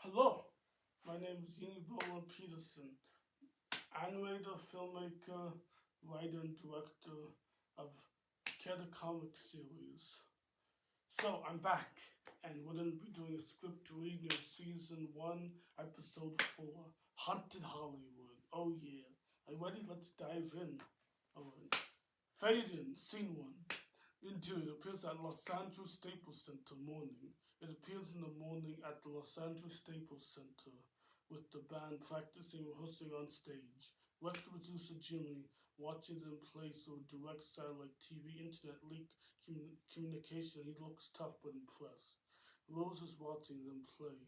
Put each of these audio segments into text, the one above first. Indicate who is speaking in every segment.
Speaker 1: Hello, my name is Yinneboma Peterson, animator, filmmaker, writer, and director of Keda comic series. So I'm back, and we're going to be doing a script reading of season 1, episode 4, Haunted Hollywood. Oh yeah. Are you ready? Let's dive in. Alright. Fade in, scene 1. Interior appears at Los Angeles Staples Center morning. It appears in the morning at the Los Angeles Staples Center with the band practicing rehearsing on stage. Record producer Jimmy watching them play through direct satellite TV internet link communication. He looks tough but impressed. Rose is watching them play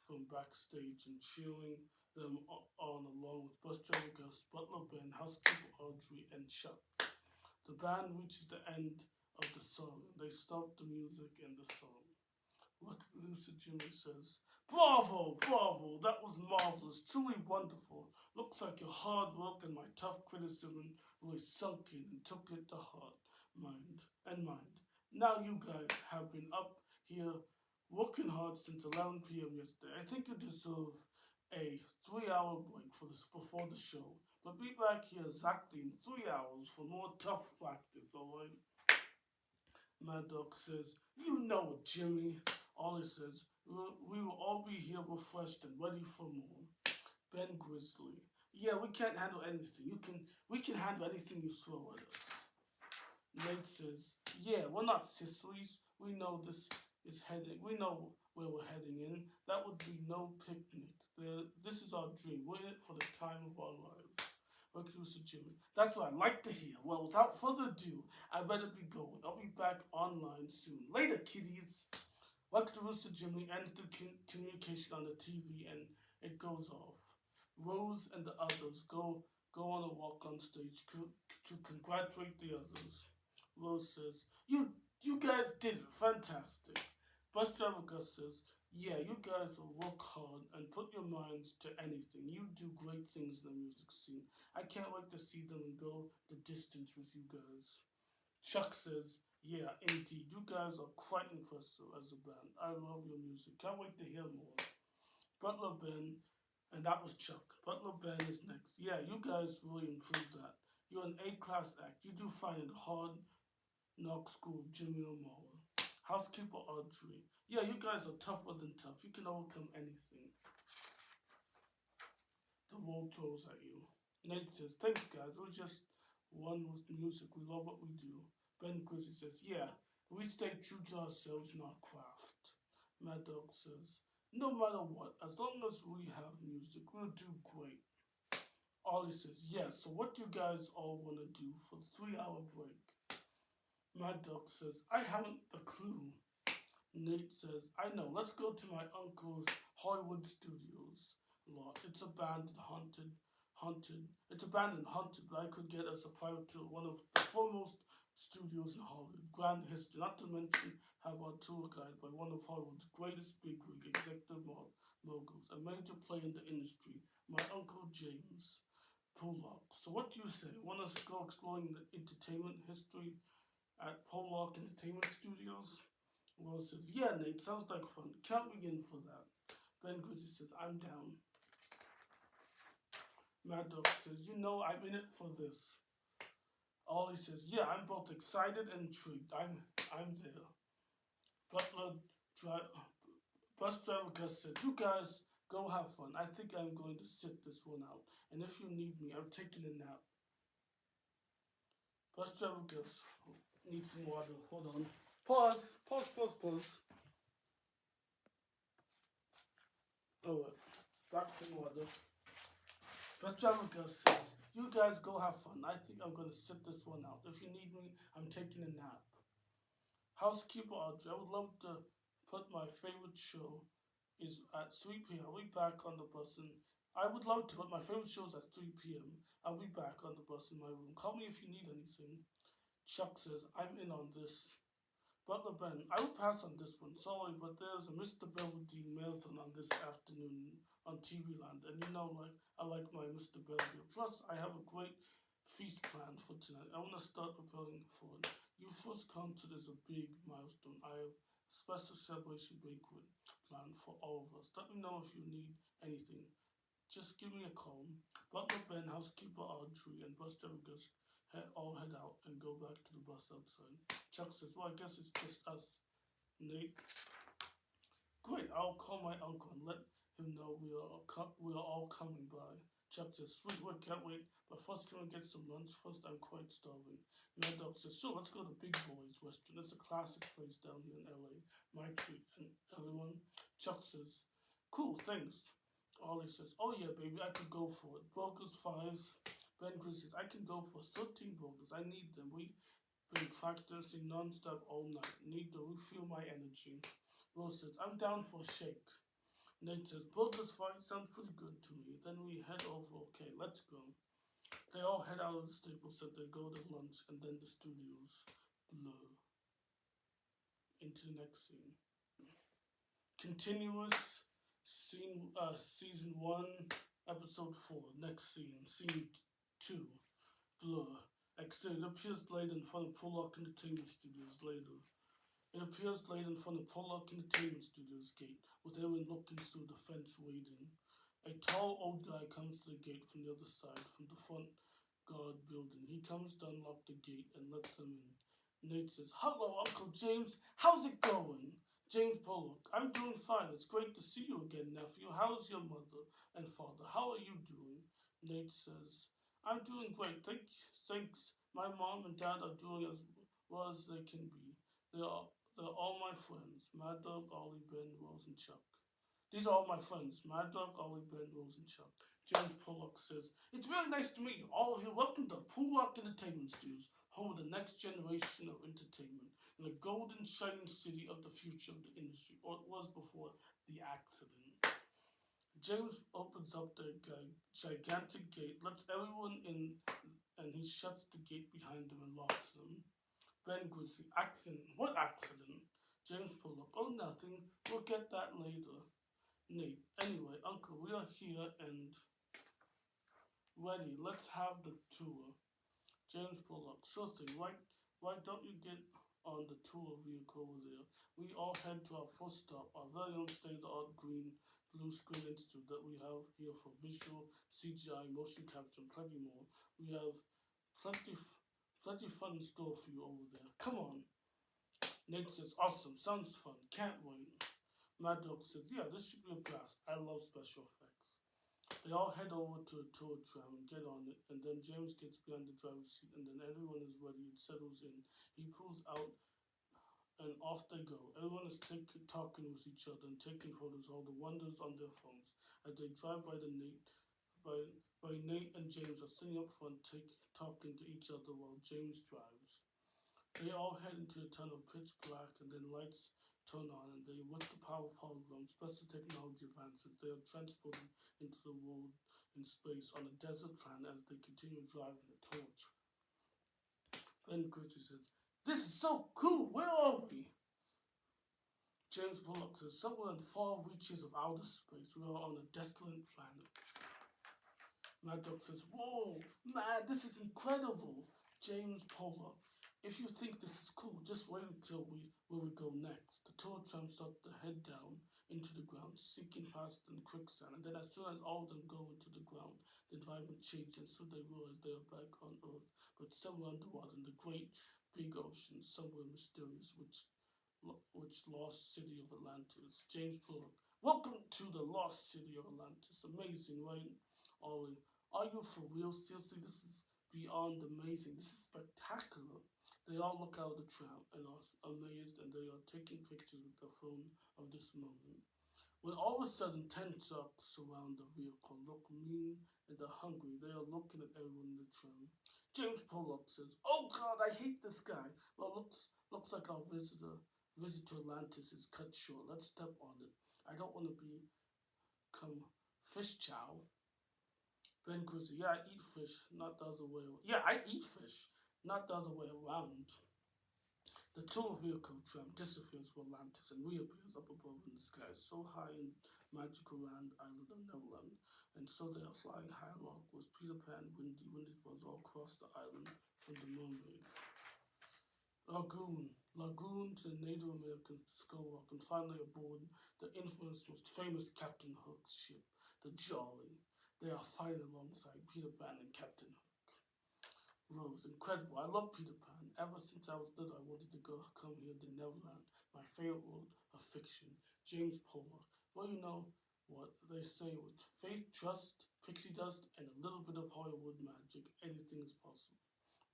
Speaker 1: from backstage and cheering them on along with bus driver Gus, Butler Ben, housekeeper Audrey, and Chuck. The band reaches the end of the song. They stop the music and the song. Record producer Jimmy says, "Bravo, bravo, that was marvelous, truly wonderful. Looks like your hard work and my tough criticism really sunk in and took it to heart, mind. Now you guys have been up here working hard since 11 p.m. yesterday. I think you deserve a 3-hour break before the show. But be back here exactly in 3 hours for more tough practice, alright?" Mad Dog says, "You know it, Jimmy." Ollie says, "We will all be here refreshed and ready for more." Ben Grizzly, "Yeah, we can't handle anything. We can handle anything you throw at us." Nate says, "Yeah, we're not sissies. We know this is heading. We know where we're heading in. That would be no picnic. This is our dream. We're in it for the time of our lives." Producer Jimmy, "That's what I'd like to hear. Well, without further ado, I better be going. I'll be back online soon. Later, kiddies." Producer Jimmy ends the communication on the TV and it goes off. Rose and the others go on a walk on stage to congratulate the others. Rose says, You guys did it, fantastic." Bus driver Gus says, "Yeah, you guys will work hard and put your minds to anything. You do great things in the music scene. I can't wait to see them and go the distance with you guys." Chuck says, "Yeah, indeed, you guys are quite impressive as a band. I love your music. Can't wait to hear more." Butler Ben, and that was Chuck. Butler Ben is next. "Yeah, you guys really improved that. You're an A-class act. You do find it hard knock school, Yinneboma." Housekeeper Audrey, "Yeah, you guys are tougher than tough. You can overcome anything the world throws at you." Nate says, "Thanks, guys. We're just one with music. We love what we do." Ben Grizzly says, "Yeah, we stay true to ourselves and our craft." Mad Dog says, "No matter what, as long as we have music, we'll do great." Ollie says, "Yeah, so what do you guys all want to do for the 3-hour break?" Mad Dog says, "I haven't a clue." Nate says, "I know. Let's go to my uncle's Hollywood Studios lot. It's haunted. It's abandoned, haunted, but I could get us a private tour. One of the foremost studios in Hollywood. Grand history. Not to mention have our tour guide by one of Hollywood's greatest bigwig executive moguls, a major player in the industry, my Uncle James Pollock. So what do you say? Want us to go exploring the entertainment history at Pollock Entertainment Studios?" Rose says, "Yeah, Nate, sounds like fun. Count me in for that." Ben Grizzly says, "I'm down." Mad Dog says, "You know, I'm in it for this." Ollie says, "Yeah, I'm both excited and intrigued. I'm there." Butler dri- Bus driver Gus said, "You guys go have fun. I think I'm going to sit this one out. And if you need me, I'm taking a nap." Bus driver Gus needs some water. Hold on. Pause. Alright, back to water. Petrarca says, "You guys go have fun. I think I'm going to sit this one out. If you need me, I'm taking a nap." Housekeeper Audrey, "I would love to put my favorite show is at 3 p.m. I'll be back on the bus and I would love to, but my favorite show is at 3 p.m. I'll be back on the bus in my room. Call me if you need anything." Chuck says, "I'm in on this." Butler Ben, "I will pass on this one. Sorry, but there's a Mr. Belvedere marathon on this afternoon on TV Land, and you know, I like my Mr. Belvedere. Plus, I have a great feast planned for tonight. I want to start preparing for it. Your first concert is a big milestone. I have special celebration banquet planned for all of us. Let me know if you need anything. Just give me a call. Butler Ben, housekeeper Audrey, and bus driver Gus all head out and go back to the bus outside. Chuck says, well, I guess it's just us. Nate, great, I'll call my uncle and let him know we are all coming by. Chuck says, sweet, we can't wait. But first, can we get some lunch? First, I'm quite starving. Mad Dog says, sure, let's go to Big Boy's restaurant. It's a classic place down here in LA. My treat. And everyone, Chuck says, cool, thanks. Ollie says, oh yeah, baby, I could go for it. Burgers, fries. Ben Chris says, I can go for 13 burgers. I need them. We've been practicing non-stop all night. Need to refuel my energy. Will says, I'm down for a shake. Nate says, burgers, fries sound pretty good to me. Then we head over. Okay, let's go. They all head out of the Staples Center, go to lunch, and then the studios blur into the next scene. Continuous scene, season 1, episode 4. Next scene, scene 2, blur. Exterior. It appears late in front of Pollock Entertainment Studios later. It appears late in front of Pollock Entertainment Studios gate, with everyone looking through the fence waiting. A tall old guy comes to the gate from the other side, from the front guard building. He comes to unlock the gate and let them in. Nate says, hello, Uncle James. How's it going? James Pollock, I'm doing fine. It's great to see you again, nephew. How's your mother and father? How are you doing? Nate says, I'm doing great. Thanks. My mom and dad are doing as well as they can be. They're all my friends. Mad Dog, Ollie, Ben, Rose, and Chuck. These are all my friends. Mad Dog, Ollie, Ben, Rose, and Chuck. James Pollock says, it's really nice to meet you. All of you, welcome to Pollock Entertainment Studios, home of the next generation of entertainment, in the golden, shining city of the future of the industry, or it was before the accident. James opens up the gigantic gate, lets everyone in, and he shuts the gate behind them and locks them. Ben Grizzly, accident. What accident? James Pollock, oh, nothing. We'll get that later. Nate, anyway, Uncle, we are here and ready. Let's have the tour. James Pollock, sure thing. Why don't you get on the tour vehicle over there? We all head to our first stop, our very own state-of-the-art green blue screen institute that we have here for visual, CGI, motion capture, and plenty more. We have plenty fun in store for you over there. Come on. Nate says, awesome, sounds fun, can't wait. Mad Dog says, yeah, this should be a blast. I love special effects. They all head over to a tour tram and get on it, and then James gets behind the driver's seat, and then everyone is ready. It settles in. He pulls out, and off they go. Everyone is talking with each other and taking photos of all the wonders on their phones. As they drive by Nate and James are sitting up front talking to each other while James drives. They all head into a tunnel, pitch black, and then lights turn on, and they, with the power of holograms, special technology advances, they are transported into the world in space on a desert planet as they continue driving the torch. Ben Grizzly says, this is so cool, where are we? James Pollock says, somewhere in far reaches of outer space, we are on a desolate planet. Mad Dog says, whoa, man, this is incredible. James Pollock, if you think this is cool, just wait until where we go next. The tour tram starts to head down into the ground, sinking faster than quicksand, and then as soon as all of them go into the ground, the environment changes, and soon they realize they are back on Earth, but somewhere underwater in the great big ocean, somewhere mysterious, which lost city of Atlantis. James Pollock, welcome to the lost city of Atlantis. Amazing, right? Ollie, are you for real? Seriously, this is beyond amazing. This is spectacular. They all look out of the tram and are amazed, and they are taking pictures with their phone of this moment. When all of a sudden 10 trucks surround the vehicle, look mean and they're hungry. They are looking at everyone in the tram. James Pollock says, oh God, I hate this guy. Well, looks like our visit to Atlantis is cut short. Let's step on it. I don't want to become fish chow. Ben Grizzly, yeah, I eat fish, not the other way. Yeah, I eat fish, not the other way around. The tour vehicle tram disappears for Atlantis and reappears up above in the sky, so high in magical land island of Neverland. And so they are flying high along with Peter Pan, Wendy's Buzz all across the island from the mermaid. Lagoon. Lagoon to the Native Americans to Skull Rock, and finally aboard the infamous, most famous Captain Hook's ship, the Jolly. They are fighting alongside Peter Pan and Captain Hook. Rose, incredible. I love Peter Pan. Ever since I was little, I wanted to come here to Neverland, my favorite world of fiction. James Pollock. Well, you know what they say with faith, trust, pixie dust, and a little bit of Hollywood magic, anything is possible.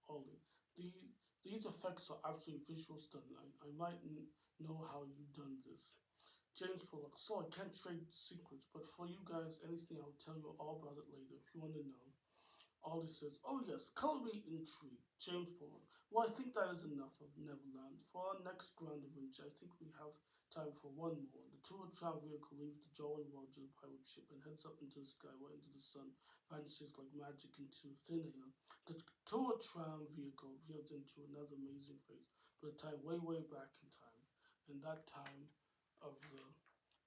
Speaker 1: Ollie, these effects are absolutely visual stunning. I might know how you've done this. James Pollock. So I can't trade secrets, but for you guys, anything I'll tell you all about it later if you want to know. Ollie says, "Oh yes, color me intrigued." James Pollock. Well, I think that is enough of Neverland. For our next grand adventure, I think we have time for one more. The tour tram vehicle leaves the Jolly Roger pirate ship and heads up into the sky, right into the sun, vanishes like magic into thin air. The tour tram vehicle veers into another amazing place, but a time way, way back in time. In that time of the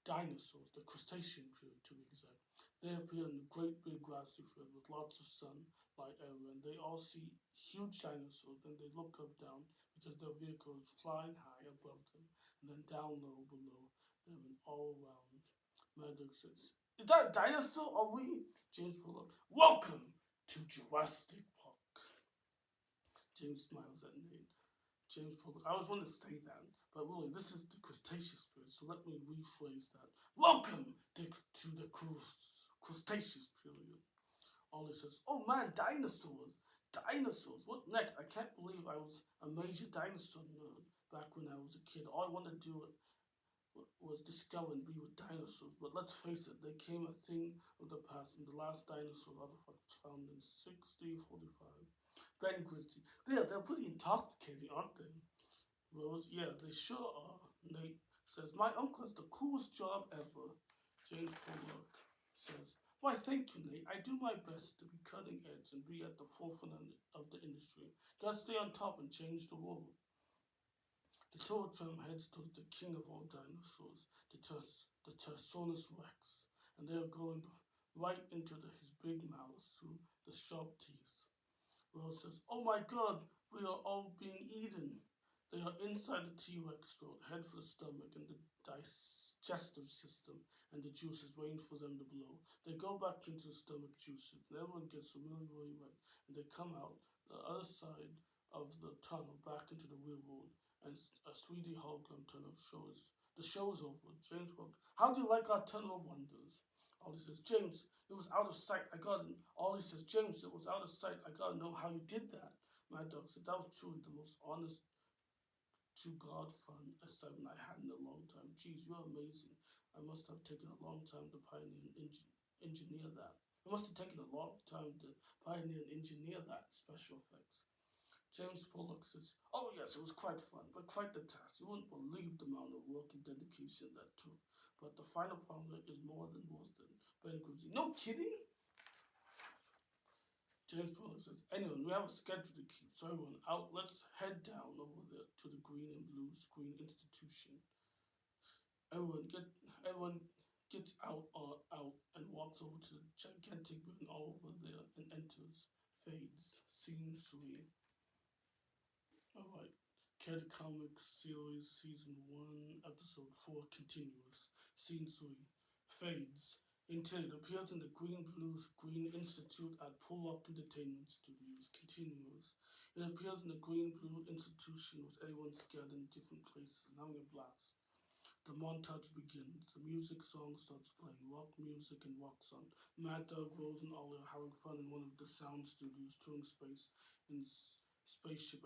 Speaker 1: dinosaurs, the crustacean period to be exact. They appear in a great big grassy field with lots of sunlight everywhere, and they all see huge dinosaurs. Then they look up down because their vehicle is flying high above them, and then down low below them and all around. Magic says, "Is that a dinosaur? Are we?" James Pollock. "Welcome to Jurassic Park." James smiles at Nate. James Pollock. I always wanted to say that, but really, this is the Cretaceous period, so let me rephrase that. Welcome to the Cretaceous period. Ollie says, "Oh man, dinosaurs! Dinosaurs! What next? I can't believe I was a major dinosaur nerd back when I was a kid. All I wanted to do was discover and be with dinosaurs. But let's face it, they came a thing of the past, and the last dinosaur artifact was found in 6045. Ben Grizzly. They're pretty intoxicating, aren't they? Rose, yeah, they sure are. Nate says, "My uncle has the coolest job ever." James Pollock says, "Why, thank you, Nate. I do my best to be cutting edge and be at the forefront of the industry. Gotta stay on top and change the world." The tour tram heads towards the king of all dinosaurs, the Tyrannosaurus Rex, and they are going right into his big mouth through the sharp teeth. Rose says, "Oh my god, we are all being eaten." They are inside the T-Rex throat, head for the stomach and the digestive system, and the juices waiting for them to blow. They go back into the stomach juices, and everyone gets really, really wet, and they come out the other side of the tunnel back into the real world, and a 3D hologram tunnel shows. The show is over. James Bond. "How do you like our tunnel of wonders?" Ollie says, "James, it was out of sight. I gotta." Ollie says, "James, it was out of sight. I gotta know how you did that." Mad Dog said, "That was truly the most honest to God fun assignment I had in a long time. Geez, you're amazing. I must have taken a long time to pioneer and engineer that. It must have taken a long time to pioneer and engineer that special effects." James Pollock says, "Oh yes, it was quite fun, but quite the task. You wouldn't believe the amount of work and dedication that took. But the final product is more than worth it." Ben Grizzly, "No kidding?" James Pollock says, "Anyone, we have a schedule to keep, so everyone out. Let's head down over there to the green and blue screen institution." Everyone gets out and walks over to the gigantic building all over there and enters. Fades. Scene 3. Alright. Kid Comics Series Season 1, Episode 4 continuous. Scene 3. Fades. Interior appears in the Green Institute at Pollock Entertainment Studios. Continuous. It appears in the Green Institution with everyone scattered in different places and having a blast. The montage begins. The music song starts playing. Rock music and rock song. Mad Dog, Rose, and Ollie are having fun in one of the sound studios touring space in spaceship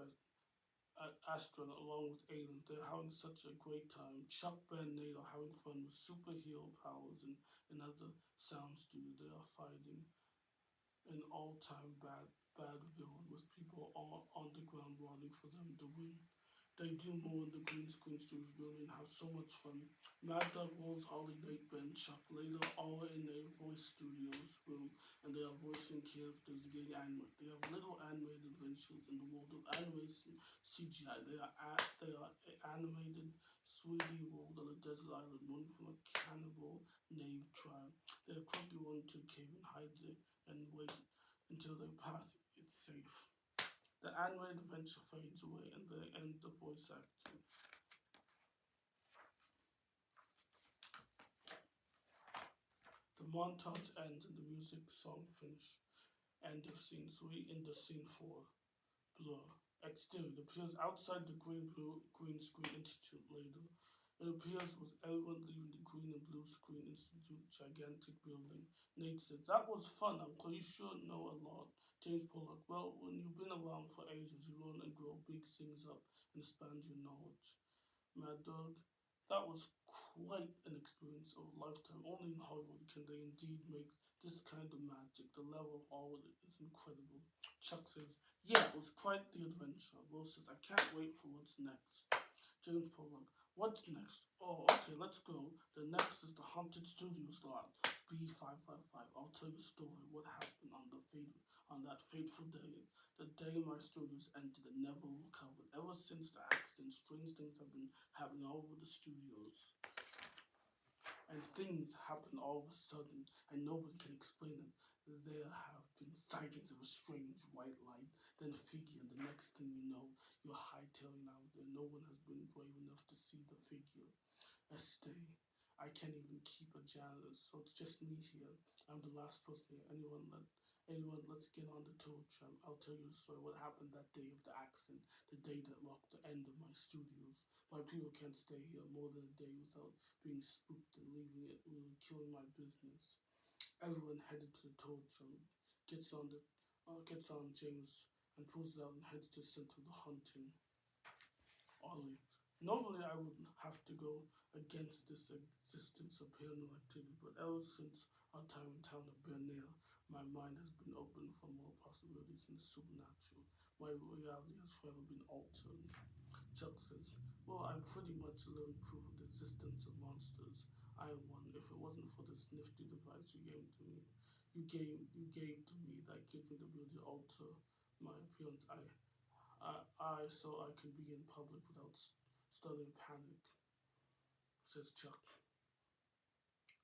Speaker 1: astronaut along with aliens. They're having such a great time. Chuck, Ben, and Nate are having fun with superhero powers in another sound studio. They are fighting an all-time bad villain with people all on the ground rooting for them to win. They do more in the green screen studios building and have so much fun. Mad Dog, Rose, Ollie, Nate, Ben, Chuck later all in a voice studios room, and they are voicing characters getting animated. They have little animated adventures in the world of animation CGI. They are animated 3D world on a desert island, one from a cannibal knave tribe. They are quickly run to a cave and hide it and wait until they pass it safe. The animated adventure fades away and they end the voice acting. The montage ends and the music song finish. End of scene 3 into scene 4. Blur. Exterior. It appears outside the green screen institute later. It appears with everyone leaving the green and blue screen institute gigantic building. Nate says, "That was fun. I'm quite sure know a lot." James Pollock, "Well, when you've been around for ages, you learn and grow big things up and expand your knowledge." Mad Dog, "That was quite an experience of a lifetime. Only in Hollywood can they indeed make this kind of magic. The level of all of it is incredible." Chuck says, "Yeah, it was quite the adventure." Will says, "I can't wait for what's next." James Pollock, "What's next? Oh, okay, let's go. The next is the Haunted Studios lot, B555. I'll tell you a story what happened on that fateful day. The day my studios entered and never recovered. Ever since the accident, strange things have been happening all over the studios. And things happen all of a sudden, and nobody can explain them. There have been sightings of a strange white light, then a figure, and the next thing you know, you're hightailing out there. No one has been brave enough to see the figure. Stay. I can't even keep a janitor, so it's just me here. I'm the last person here. Let's get on the tour tram. I'll tell you the story. What happened that day of the accident, the day that marked the end of my studios. My people can't stay here more than a day without being spooked and leaving it really killing my business." Everyone headed to the tour tram, gets on James and pulls it out and heads to the center of the hunting. Ollie. Normally, I would have to go against this existence of paranormal activity, but ever since our time in town of Bernier, my mind has been open for more possibilities in the supernatural. My reality has forever been altered. Chuck says, "Well, I'm pretty much living proof of the existence of monsters. I am one. If it wasn't for this nifty device you gave to me that gives me the ability to alter my appearance, so I can be in public without starting panic," says Chuck.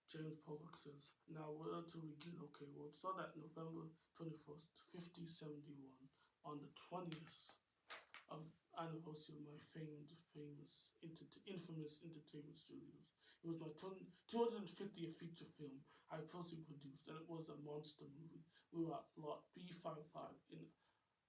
Speaker 1: James Pollock says, "Now where do we begin? Okay, well, it started November 21st, 5071, on the 20th of anniversary of my infamous entertainment studios. It was my 250th feature film I personally produced, and it was a monster movie. We were at lot B55 in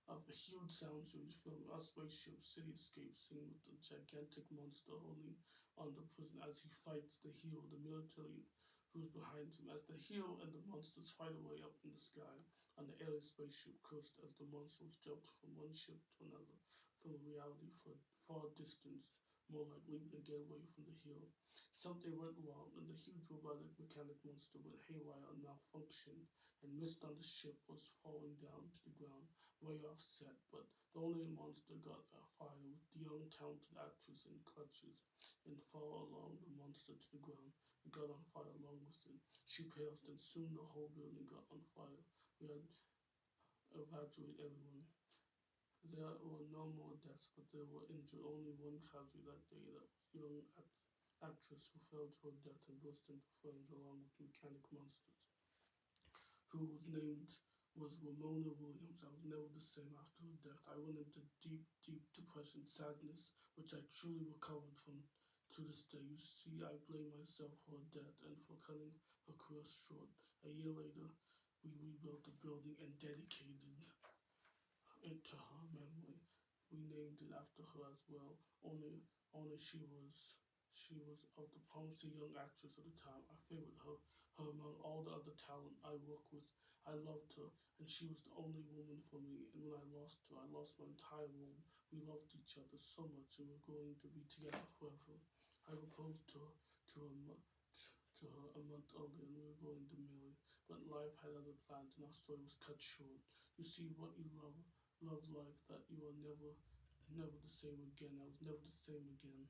Speaker 1: of a huge sound series film, a spaceship cityscape scene with the gigantic monster holding on the prison as he fights the hero, the military who's behind him, as the hero and the monsters fight away up in the sky on the alien spaceship cursed as the monsters jumped from one ship to another, from reality for far distance, more like leaping to get away from the hero. Something went wrong, and the huge robotic mechanic monster went haywire and malfunctioned, and mist on the ship was falling down to the ground way offset, but the only monster got fire with the young talented actress in clutches and fall along the monster to the ground and got on fire along with it. She passed and soon the whole building got on fire. We had evacuated everyone. There were no more deaths, but there were injured. Only one casualty that day. That was young actress who fell to her death and burst into flames along with mechanic monsters, who was named was Ramona Williams. I was never the same after her death. I went into deep, deep depression, sadness, which I truly recovered from to this day. You see, I blame myself for her death and for cutting her career short. A year later, we rebuilt the building and dedicated it to her memory. We named it after her as well. Only she was of the promising young actress of the time. I favored her among all the other talent I worked with. I loved her, and she was the only woman for me. And when I lost her, I lost my entire world. We loved each other so much, and we're going to be together forever. I proposed to her a month earlier, and we were going to marry. But life had other plans, and our story was cut short. You see, what you love life, that you are never the same again. I was never the same again."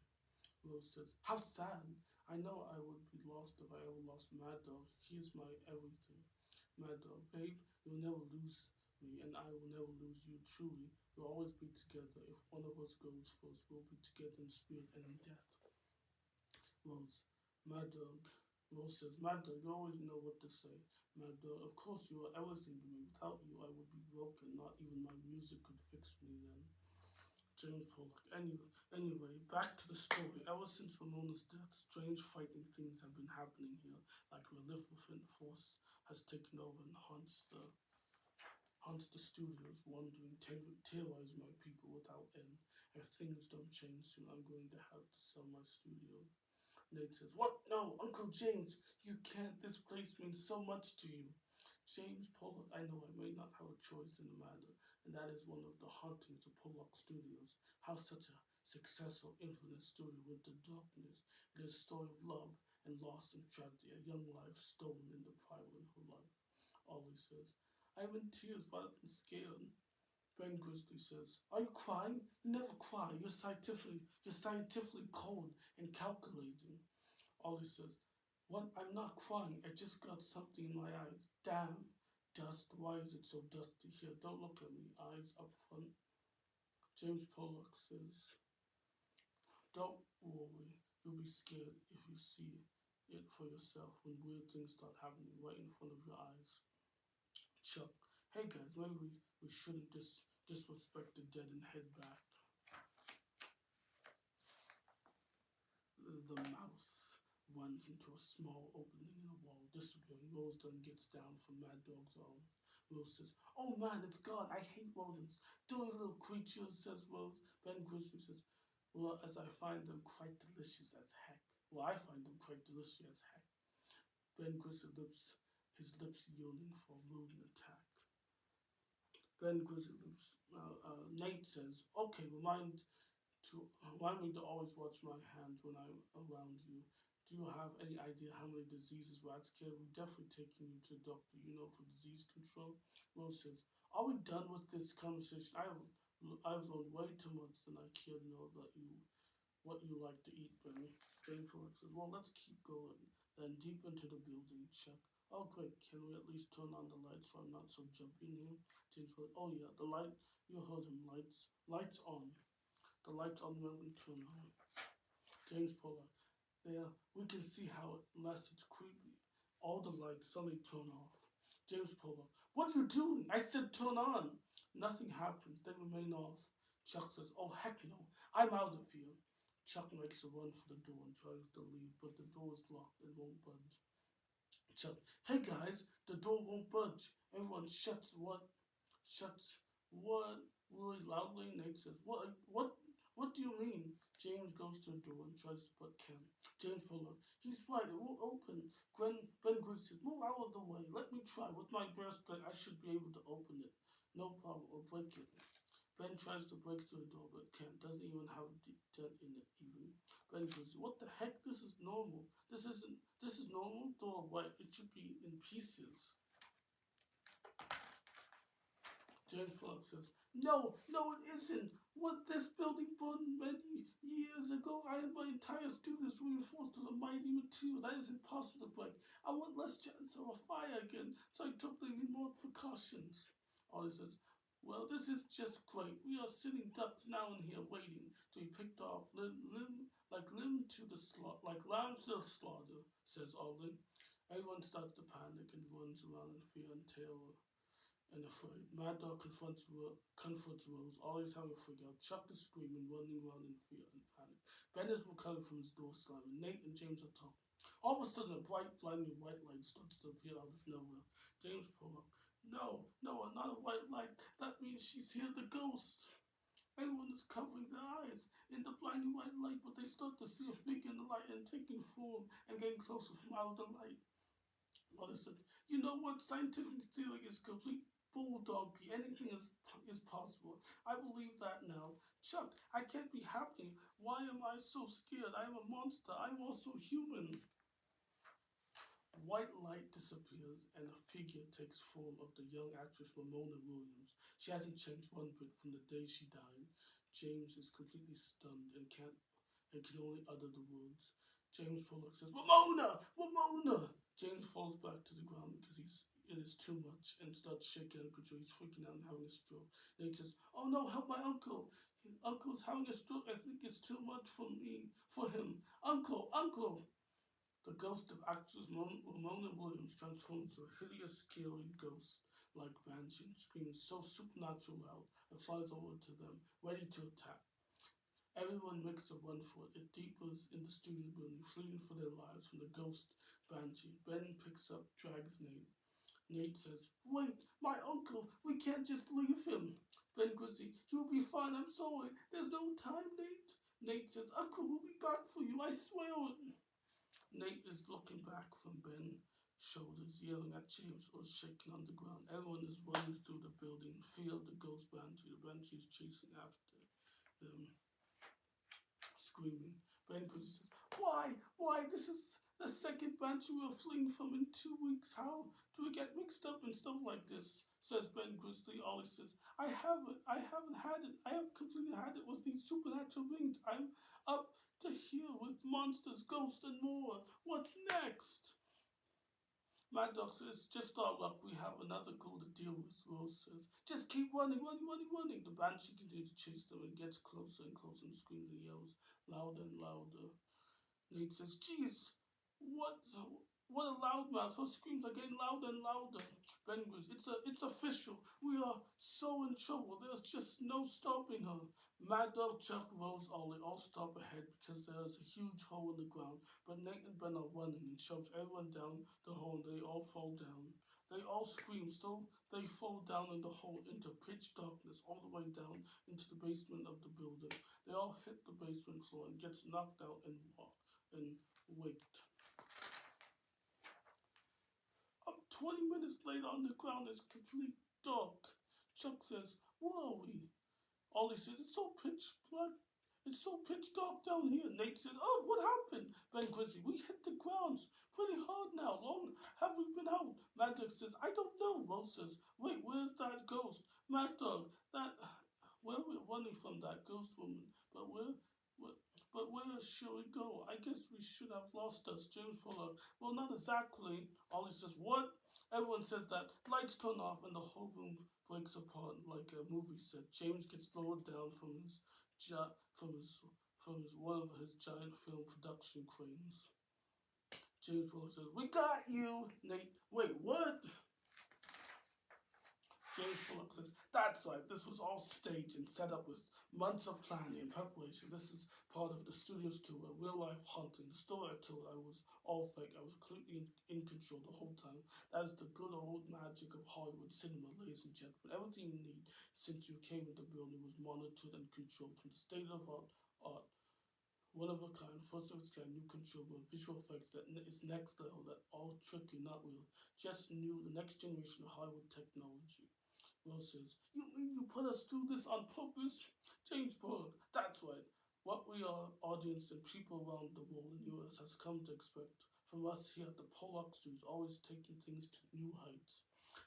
Speaker 1: Rose says, "How sad. I know I would be lost if I ever lost Mad Dog. He is my everything. Mad Dog, babe, you'll never lose me, and I will never lose you. Truly, we'll always be together. If one of us goes first, we'll be together in spirit and in death." Rose, Mad Dog. Rose says, "Mad Dog, you always know what to say. Mad Dog, of course you are everything to me. Without you, I would be broken. Not even my music could fix me then. James Pollock. Anyway, back to the story. Ever since Ramona's death, strange frightening things have been happening here. Like a maleficent force has taken over and haunts the studios, wandering, terrorizing my people without end. If things don't change soon, I'm going to have to sell my studio. Nate says, "What? No, Uncle James, you can't. This place means so much to you." James Pollock, I know I may not have a choice in the matter, and that is one of the hauntings of Pollock Studios. How such a successful, infinite story with the darkness. It is a story of love and loss and tragedy, a young life stolen in the pride of her life. Ollie says, "I'm in tears, but I'm scared." Ben Grizzly says, "Are you crying? You never cry. You're scientifically cold and calculating." Ollie says, "What? I'm not crying. I just got something in my eyes. Damn. Dust. Why is it so dusty here? Don't look at me. Eyes up front." James Pollock says, "Don't worry. You'll be scared if you see it for yourself when weird things start happening right in front of your eyes." Chuck, "Hey guys, maybe we shouldn't disrespect the dead and head back." The mouse runs into a small opening in the wall, disappearing. Rose then gets down from Mad Dog's arms. Rose says, "Oh man, it's gone. I hate rodents. Dirty little creatures," says Rose. Ben Grizzly says, "Well, as I find them quite delicious as heck." "Well, I find them quite delicious as heck." Ben Grizzly his lips yearning for a rodent attack. Ben Grizzly lips. Nate says, "Okay, remind me to always watch my hands when I'm around you. Do you have any idea how many diseases rats carry? We're definitely taking you to the doctor, for disease control." Rose says, "Are we done with this conversation? I've learned way too much than I care to know that what you like to eat, Benny." Jane Felix says, "Well, let's keep going." Then deep into the building, check. "Oh, great. Can we at least turn on the lights so I'm not so jumpy in here?" James Felix, "Oh, yeah, the light. You heard him. Lights on." The lights automatically turn on. James Pollock, "There, we can see how unless it's creepy. All the lights suddenly turn off." James Pollock, "What are you doing? I said turn on." Nothing happens. They remain off. Chuck says, "Oh, heck no. I'm out of here." Chuck makes a run for the door and tries to leave, but the door is locked and won't budge. Chuck, "Hey guys, the door won't budge." Everyone shuts what really loudly. Nate says, What do you mean?" James goes to the door and tries to put Ken. James Pollock, "He's right, it won't open." Ben Grizz says, "Move out of the way. Let me try. With my bare strength, I should be able to open it. No problem, or break it." Ben tries to break through the door, but Ken doesn't even have a dent in it even. Ben goes, "What the heck? This is normal. This is normal door, right? It should be in pieces." James Pollock says, "No, no, it isn't. What this building burned many years ago. I had my entire students reinforced with a mighty material that is impossible to break. I want less chance of a fire again, so I took even more precautions." Ollie says, "Well, this is just great. We are sitting ducks now in here waiting to be picked off limb to the slaughter, like lambs to the slaughter," says Ollie. Everyone starts to panic and runs around in fear and terror and afraid. Mad Dog confronts Rose, always having a freak out. Chuck is screaming, running around in fear and panic. Ben is recovering from his door slamming. Nate and James are talking. All of a sudden, a bright, blinding white light starts to appear out of nowhere. James Pollock, "No, no, not a white light. That means she's here, the ghost." Everyone is covering their eyes in the blinding white light, but they start to see a figure in the light and taking form and getting closer from out of the light. Mother said, "You know what? Scientific theory is complete bulldoggy. Anything is possible. I believe that now. Chuck, I can't be happy. Why am I so scared? I am a monster. I'm also human." White light disappears and a figure takes form of the young actress Ramona Williams. She hasn't changed one bit from the day she died. James is completely stunned and can only utter the words. James Pollock says, "Ramona! Ramona!" James falls back to the ground because it is too much and starts shaking and he's freaking out and having a stroke. Nate says, "Oh no, help my uncle. Uncle's having a stroke. I think it's too much for him. Uncle, uncle." The ghost of actress Ramona Williams transforms into a hideous, scary ghost like banshee and screams so supernatural loud and flies over to them, ready to attack. Everyone makes a run for it. It deepens in the studio building, fleeing for their lives from the ghost banshee. Ben picks up, drags Nate. Nate says, "Wait, my uncle, we can't just leave him." Ben Grizzly, "He'll be fine, I'm sorry. There's no time, Nate." Nate says, "Uncle, we'll be back for you, I swear it." Nate is looking back from Ben's shoulders, yelling at James, who is shaking on the ground. Everyone is running through the building, fear of the ghost banshee. The banshee is chasing after them, screaming. Ben Grizzly says, "Why? Why? This is the second banshee we're fleeing from in 2 weeks. How do we get mixed up in stuff like this?" Says Ben Grizzly. Ollie says, I haven't had it. I have completely had it with these supernatural beings. I'm up to here with monsters, ghosts, and more. What's next?" Mad Dog says, "Just our luck. We have another goal to deal with." Rose says, "Just keep running, running, running, running." The banshee continues to chase them and gets closer and closer and screams and yells louder and louder. Nate says, "Geez, what a loudmouth. Her screams are getting louder and louder." Ben goes, It's official. We are so in trouble. There's just no stopping her." Mad Dog, Chuck, Rose, Ollie all stop ahead because there is a huge hole in the ground. But Nate and Ben are running and shoves everyone down the hole and they all fall down. They all scream, so they fall down in the hole into pitch darkness all the way down into the basement of the building. They all hit the basement floor and gets knocked out and waked. 20 minutes later on the ground is complete dark. Chuck says, "Where are we?" Ollie says, "It's so pitch black. It's so pitch dark down here." Nate says, "Oh, what happened?" Ben Grizzly, "We hit the ground pretty hard now. Long have we been out?" Mad Dog says, "I don't know." Rose says, "Wait, where's that ghost?" Mad Dog, where we're running from that ghost woman, but where should we go? I guess we should have lost us." James Pollard, "Well, not exactly." Ollie says, "What?" Everyone says that. Lights turn off and the whole room breaks apart like a movie set. James gets lowered down from one of his giant film production cranes. James Pollard says, "We got you." Nate, "Wait, what?" James Bullock says, "That's right, this was all staged and set up with months of planning and preparation. This is part of the studio's tour, a real life haunting. The story I told, I was all fake. I was completely in control the whole time. That is the good old magic of Hollywood cinema, ladies and gentlemen. Everything you need since you came into the building was monitored and controlled from the state of art. One of a kind, first of its kind, new control with visual effects that is next level, that all tricky, not real. Just new, the next generation of Hollywood technology." Will says, "You mean you put us through this on purpose?" James Berg, "That's right. What we our audience and people around the world in the US has come to expect from us here at the Pollock Studios, always taking things to new heights."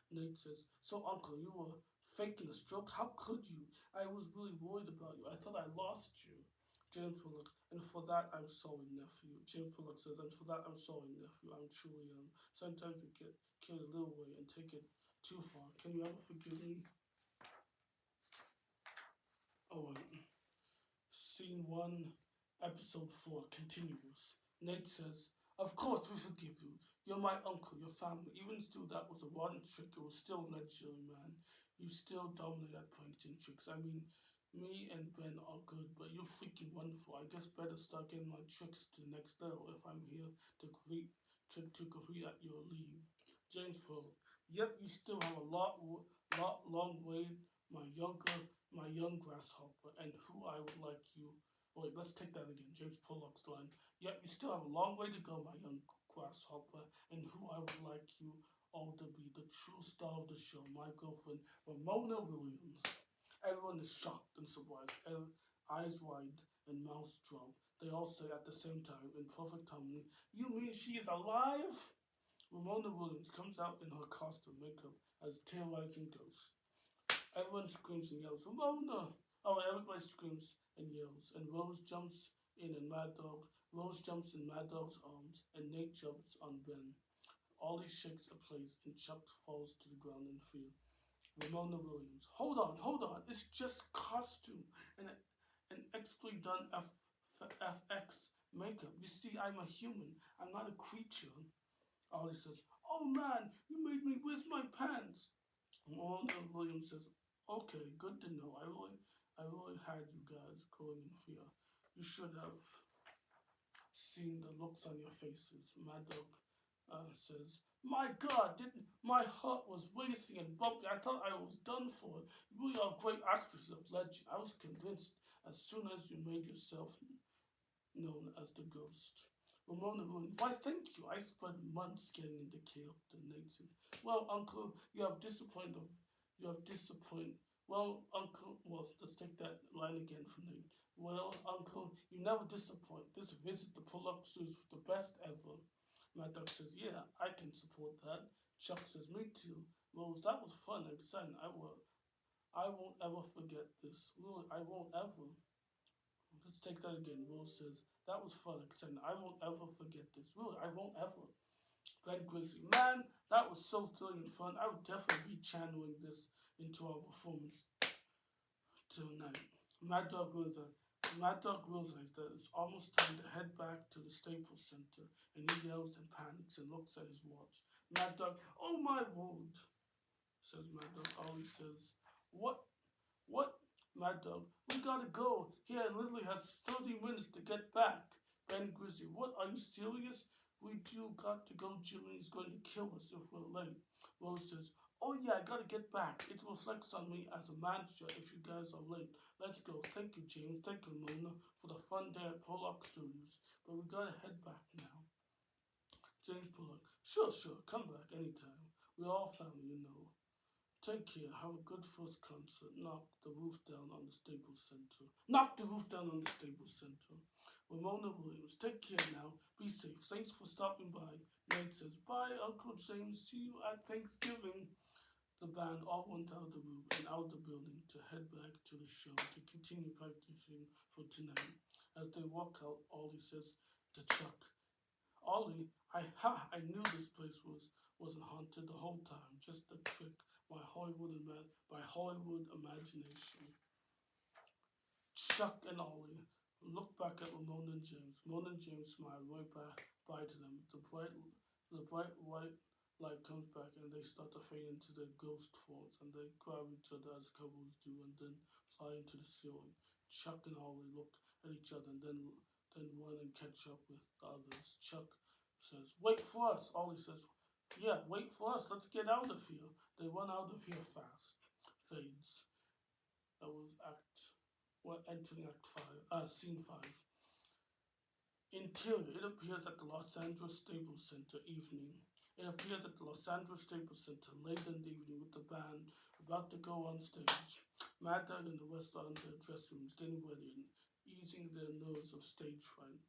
Speaker 1: Nate says, "So uncle, you were faking a stroke? How could you? I was really worried about you. I thought I lost you." James Pollock, "And for that I'm sorry, nephew." James Pollock says, "And for that I'm sorry, nephew. I'm truly sometimes we get carried a little way and take it too far. Can you ever forgive me?" Alright. Scene 1, Episode 4 continues. Nate says, "Of course we forgive you. You're my uncle, your family. Even though that was a rotten trick, it was still legendary, man. You still dominate at pranks and tricks. I mean, me and Ben are good, but you're freaking wonderful. I guess better start getting my tricks to the next level if I'm here to complete at your leave." James Pearl, "Yep, you still have a long way, my young grasshopper, and who I would like you." Wait, let's take that again. James Pollock's line. "Yep, you still have a long way to go, my young grasshopper, and who I would like you all to be the true star of the show, my girlfriend, Ramona Williams." Everyone is shocked and surprised, eyes wide and mouths drop. They all say at the same time, in perfect harmony, "You mean she is alive?" Ramona Williams comes out in her costume makeup as terrorizing ghost. Everyone screams and yells, "Ramona!" Oh, everybody screams and yells, and Rose jumps in Mad Dog's arms, and Nate jumps on Ben. Ollie shakes a place, and Chuck falls to the ground in fear. Ramona Williams, hold on, it's just costume and expertly done FX makeup. You see, I'm a human. I'm not a creature. Ollie says, "Oh man, you made me whiz my pants." Mona Williams says, "Okay, good to know. I really had you guys going in fear. You should have seen the looks on your faces." Mad Dog says, "My God, didn't my heart was racing and bumping. I thought I was done for. You really are great actresses of legend. I was convinced as soon as you made yourself known as the ghost." Ramona ruined. "Why, thank you. I spent months getting into character," Nate said. "Well, Uncle, you have disappointed. You have disappointed. Well, Uncle, well, let's take that line again from Nate. Well, Uncle, you never disappoint. This visit to Pollock Studios was the best ever." Mad Dog says, "Yeah, I can support that." Chuck says, "Me too." Rose, "That was fun and exciting. I won't ever forget this. Really, I won't ever." Let's take that again. Will says, "That was fun, exciting. I won't ever forget this. Really, I won't ever." Ben Grizzly, "Man, that was so thrilling and fun. I would definitely be channeling this into our performance tonight." Mad Dog realizes that it's almost time to head back to the Staples Center, and he yells and panics and looks at his watch. Mad Dog, "Oh my word," says Mad Dog. Ollie says, What? Mad Dog, "We gotta go. He literally has 30 minutes to get back." Ben Grizzly, "What? Are you serious? We do got to go. Jimmy's going to kill us if we're late." Rose says, "Oh yeah, I gotta get back. It reflects on me as a manager if you guys are late. Let's go." "Thank you, James. Thank you, Mona, for the fun day at Pollock Studios. But we gotta head back now." James Pollock, Sure. Come back anytime. We're all family, you know. Take care. Have a good first concert. Knock the roof down on the Staples Center. Knock the roof down on the Staples Center. Ramona Williams, "Take care now. Be safe. Thanks for stopping by." Nate says, "Bye, Uncle James. See you at Thanksgiving." The band all went out of the room and out of the building to head back to the show to continue practicing for tonight. As they walk out, Ollie says to Chuck, "Ollie, I knew this place wasn't haunted the whole time. Just a trick by Hollywood imagination." Chuck and Ollie look back at Ramona and James. Ramona and James smile right back by to them. The bright white light comes back and they start to fade into their ghost forms, and they grab each other as couples do and then fly into the ceiling. Chuck and Ollie look at each other and then run and catch up with the others. Chuck says, "Wait for us." Ollie says, "Yeah, wait for us. Let's get out of here." They run out of here fast. Fades. That was entering scene 5. Interior. It appears at the Los Angeles Staples Center evening. It appears at the Los Angeles Staples Center late in the evening with the band about to go on stage. Mad Dog and the rest are in their dressing rooms getting ready and easing their nerves of stage fright.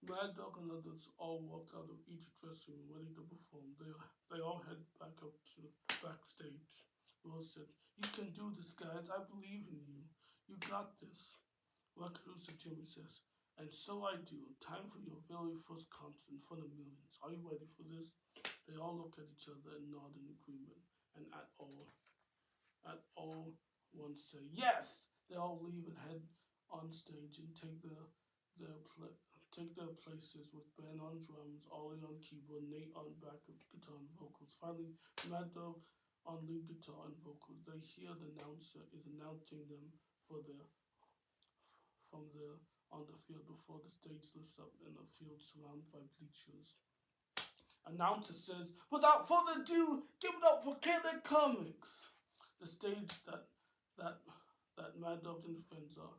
Speaker 1: Mad Dog and others all walk out of each dressing room ready to perform. They all head back up to backstage. Rose said, "You can do this, guys. I believe in you. You got this." Rock producer Jimmy says, "And so I do. Time for your very first concert in front of millions. Are you ready for this?" They all look at each other and nod in agreement. And at all once say yes. They all leave and head on stage and take their places with Ben on drums, Ollie on keyboard, Nate on backup guitar and vocals. Finally, Mad Dog on lead guitar and vocals. They hear the announcer is announcing them from the on the field before the stage lifts up in a field surrounded by bleachers. Announcer says, "Without further ado, give it up for Kid Comics." The stage that Mad Dog and the friends are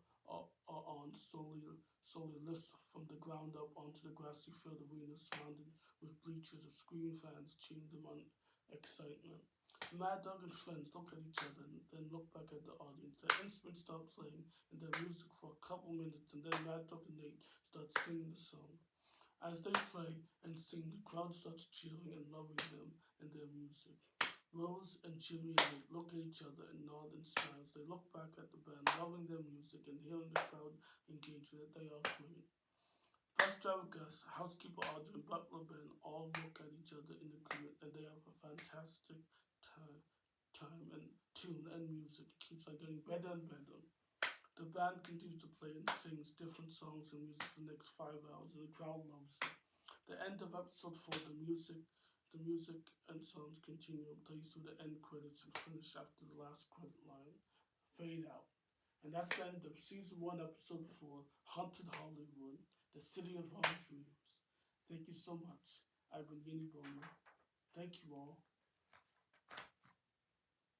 Speaker 1: on slowly lifts from the ground up onto the grassy field arena surrounded with bleachers of screaming fans cheering them on excitement. Mad Dog and friends look at each other and then look back at the audience. The instruments start playing and their music for a couple minutes, and then Mad Dog and Nate start singing the song. As they play and sing, the crowd starts cheering and loving them and their music. Rose and Jimmy and Nate look at each other and nod and smile as they look back at the band, loving their music and hearing the crowd engage with it. They are great. Bus driver Gus, housekeeper Audrey, and butler Ben all look at each other in agreement, and they have a fantastic time and tune and music. It keeps on getting better and better. The band continues to play and sings different songs and music for the next 5 hours, and the crowd loves it. The end of episode 4, the music and songs continue until you through the end credits and finish after the last credit line. Fade out. And that's the end of season 1, episode 4, Haunted Hollywood, the city of our dreams. Thank you so much. I've been Yinneboma. Thank you all.